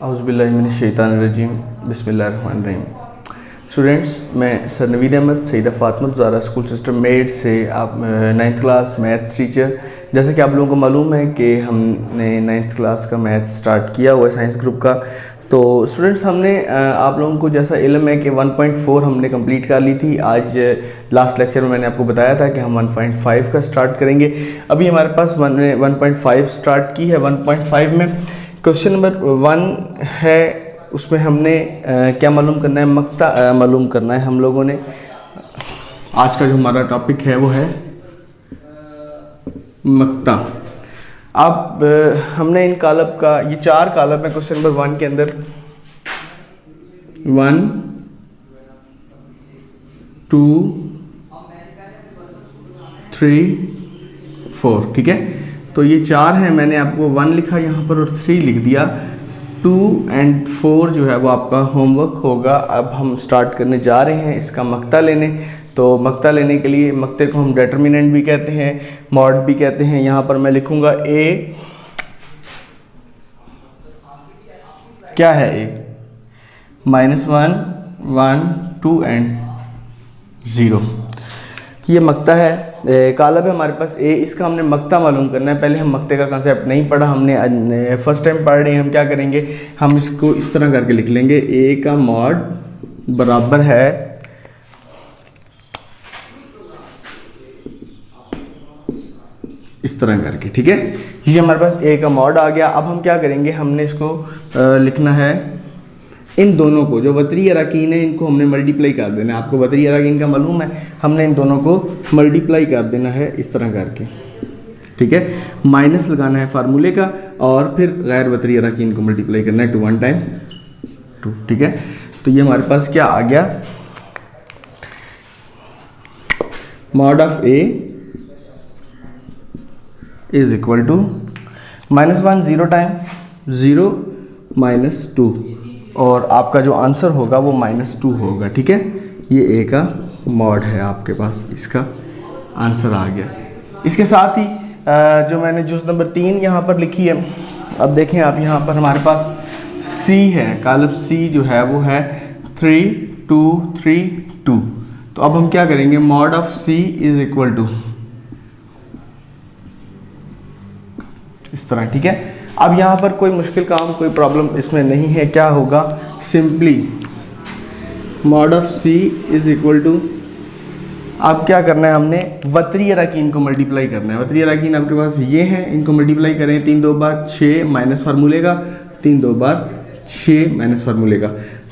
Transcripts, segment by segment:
औज़ुबिल्लाहिमिनश्शैतानिर्रजीम बिस्मिल्लाहिर्रहमानिर्रहीम। स्टूडेंट्स, मैं sir Naveed Ahmed Saeeda Fatima Zara school system मेड से आप 9th क्लास मैथ्स टीचर। जैसा कि आप लोगों को मालूम है कि हमने 9th क्लास का मैथ्स स्टार्ट किया हुआ है साइंस ग्रुप का। तो स्टूडेंट्स, हमने आप लोगों को जैसा इल्म है कि 1.4 हमने कंप्लीट कर ली थी। आज लास्ट लेक्चर में मैंने आपको बताया था कि हम 1.5 का स्टार्ट करेंगे। अभी हमारे पास 1.5 स्टार्ट की है। 1.5 में क्वेश्चन नंबर 1 है, उसमें हमने क्या मालूम करना है, मक्ता मालूम करना है हम लोगों ने। आज का जो हमारा टॉपिक है वो है मक्ता। अब हमने इन कालब का, ये 4 कालब है क्वेश्चन नंबर 1 के अंदर, 1 2 3 4, ठीक है। तो ये 4 हैं, मैंने आपको 1 लिखा यहाँ पर और 3 लिख दिया। 2 और 4 जो है वो आपका होमवर्क होगा। अब हम स्टार्ट करने जा रहे हैं इसका मक्ता लेने। तो मक्ता लेने के लिए मक्ते को हम डेटर्मिनेंट भी कहते हैं, मॉड भी कहते हैं। यहाँ पर मैं लिखूँगा ए, क्या है ए, -1 1 2 और 0, ये मक्ता है। कालब है हमारे पास ए, इसका हमने मक्ता मालूम करना है। पहले हम मक्ते का कंसेप्ट नहीं पढ़ा, हमने फर्स्ट टाइम पढ़ रहे हैं। हम क्या करेंगे, हम इसको इस तरह करके लिख लेंगे, ए का मॉड बराबर है इस तरह करके, ठीक है। ये हमारे पास ए का मॉड आ गया। अब हम क्या करेंगे, हमने इसको लिखना है, इन दोनों को जो वतरी अराकीन है इनको हमने मल्टीप्लाई कर देना है। आपको वतरी अराकीन का मालूम है, हमने इन दोनों को मल्टीप्लाई कर देना है इस तरह करके, ठीक है। माइनस लगाना है फार्मूले का और फिर गैर वतरी अराकीन को मल्टीप्लाई करना है 2 1 टाइम 2, ठीक है। तो ये हमारे पास क्या आ गया, mod of A is equal to -1 0 time 0 -2, और आपका जो आंसर होगा वो -2 होगा, ठीक है। ये ए का मॉड है आपके पास, इसका आंसर आ गया। इसके साथ ही जो मैंने जुज़ नंबर 3 यहाँ पर लिखी है, अब देखें आप, यहाँ पर हमारे पास सी है, कालब सी जो है वो है 3 2 3 2। तो अब हम क्या करेंगे, mod of C is equal to इस तरह, ठीक है। अब यहाँ पर कोई मुश्किल काम, कोई प्रॉब्लम इसमें नहीं है। क्या होगा, simply mod of C is equal to, अब क्या करना है, हमने वतरी अराकीन को मल्टीप्लाई करना है। वतरी अराकीन आपके पास ये हैं, इनको मल्टीप्लाई करें 3 2 बार 6 माइनस फार्मूले का, 3 2 बार 6 माइनस फार्मूले का।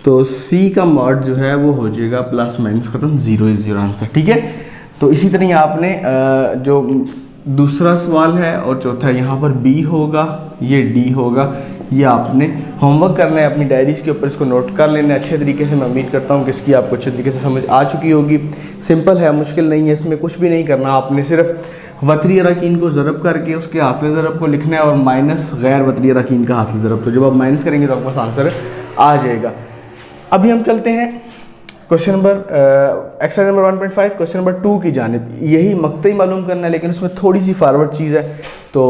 तो सी का मॉड जो है वो हो जाएगा प्लस माइनस खत्म, 0 इज 0 आंसर, ठीक है। तो इसी तरह आपने जो दूसरा सवाल है और चौथा यहाँ पर बी होगा, ये डी होगा। ये आपने होमवर्क करना है अपनी डायरीज के ऊपर, इसको नोट कर लेना है अच्छे तरीके से। मैं उम्मीद करता हूँ कि इसकी आपको अच्छे तरीके से समझ आ चुकी होगी। सिंपल है, मुश्किल नहीं है, इसमें कुछ भी नहीं करना। आपने सिर्फ वतरी अराकीन को ज़रब करके उसके हासिल ज़रब को लिखना है और माइनस गैर वतरी अराकीन का हासिल ज़रब। तो जब आप माइनस करेंगे तो आपके पास आंसर आ जाएगा। अभी हम चलते हैं question number exercise number 1.5 question number 2 की जानिब। यही मक्ता ही मालूम करना है, लेकिन उसमें थोड़ी सी फॉरवर्ड चीज़ है। तो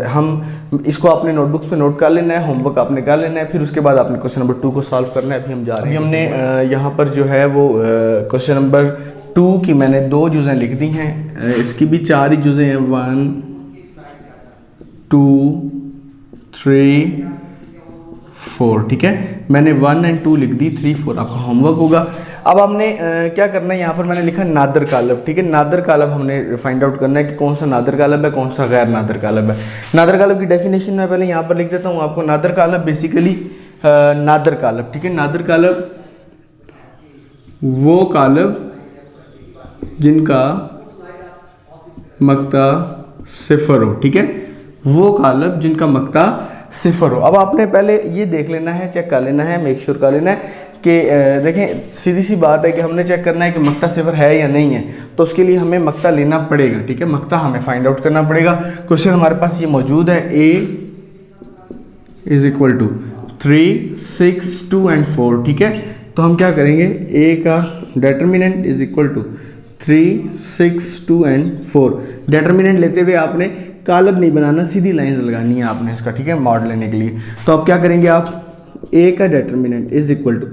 हम इसको अपने नोटबुक्स पे नोट कर लेना है, होमवर्क आपने कर लेना है, फिर उसके बाद आपने क्वेश्चन नंबर 2 को सॉल्व करना है। अभी हम जा रहे हैं। हमने यहाँ पर जो है वो क्वेश्चन नंबर 2 की मैंने 2 जुज़ें लिख दी हैं। इसकी भी 4 ही जुज़ें हैं, 1 2 3 4, ठीक है। मैंने 1 और 2 लिख दी, 3 4 आपका होमवर्क होगा। अब हमने क्या करना है, यहाँ पर मैंने लिखा नादर कालब, ठीक है। नादर कालब हमने फाइंड आउट करना है कि कौन सा नादर कालब है, कौन सा गैर नादर कालब है। नादर कालब की डेफिनेशन मैं पहले यहाँ पर लिख देता हूँ आपको। नादर कालब बेसिकली नादर कालब, ठीक है। नादर कालब वो कालब जिनका मक्ता 0 हो, ठीक है। वो कालब जिनका मक्ता 0 हो। अब आपने पहले ये देख लेना है, चेक कर लेना है, मेक श्योर कर लेना है कि देखें, सीधी सी बात है कि हमने चेक करना है कि मक्ता 0 है या नहीं है। तो उसके लिए हमें मक्ता लेना पड़ेगा, ठीक है। मक्ता हमें फाइंड आउट करना पड़ेगा। क्वेश्चन हमारे पास ये मौजूद है, ए इज इक्वल टू 3 6 2 और 4, ठीक है। तो हम क्या करेंगे, ए का डेटर्मिनेंट इज इक्वल टू 3 6 2 और 4। डेटर्मिनेंट लेते हुए आपने कालब नहीं बनाना, सीधी लाइंस लगानी है आपने इसका, ठीक है, मॉड लेने के लिए। तो अब क्या करेंगे आप, ए का डिटर्मिनेंट इज इक्वल टू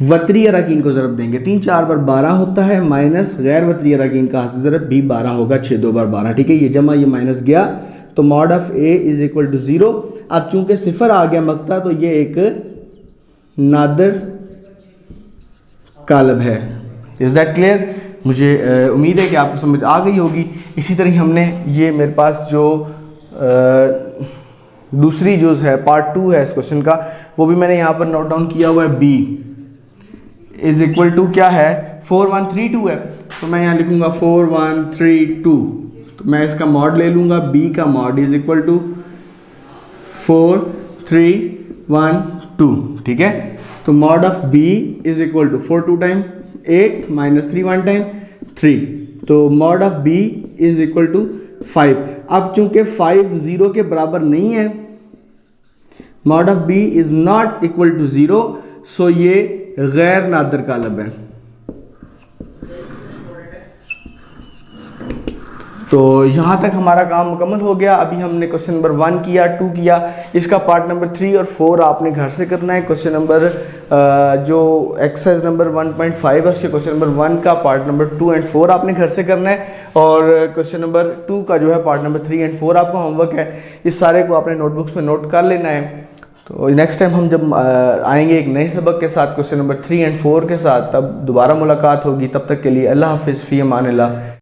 वतरी अराकीन को ज़रब देंगे, 3 4 बार 12 होता है, माइनस गैर वतरी अराकीन का हासिल ज़रब भी 12 होगा, 6 2 बार 12, ठीक है। ये जमा ये माइनस गया तो mod of A is equal to 0। अब चूंकि सिफर आ गया मक्ता तो ये एक नादर कालब है। Is that clear? मुझे उम्मीद है कि आपको समझ आ गई होगी। इसी तरह हमने ये मेरे पास जो दूसरी जो है पार्ट 2 है इस क्वेश्चन का, वो भी मैंने यहाँ पर नोट डाउन किया हुआ है। बी इज इक्वल टू क्या है, 4132 है, तो मैं यहाँ लिखूंगा 4132, तो मैं इसका मॉड ले लूँगा, बी का मॉड इज इक्वल टू 4312, ठीक है। तो mod of B is equal to 4 2 time 8 minus 3 1 time 3, तो mod of B is equal to 5। अब चूंकि 5 0 के बराबर नहीं है, mod of B is not equal to 0, so ये गैर नादर कालब है। तो यहाँ तक हमारा काम मुकम्मल हो गया। अभी हमने क्वेश्चन नंबर 1 किया, 2 किया, इसका पार्ट नंबर 3 और 4 आपने घर से करना है। क्वेश्चन नंबर जो एक्सरसाइज नंबर 1.5 है उसके क्वेश्चन नंबर 1 का पार्ट नंबर 2 एंड 4 आपने घर से करना है, और क्वेश्चन नंबर 2 का जो है पार्ट नंबर 3 एंड 4 आपका होमवर्क है। इस सारे को आपने नोटबुक्स में नोट कर लेना है। तो नेक्स्ट टाइम हम जब आएंगे एक नए सबक के साथ क्वेश्चन नंबर 3 एंड 4 के साथ, तब दोबारा मुलाकात होगी। तब तक के लिए अल्लाह हाफिज़, फ़ी अमान अल्लाह।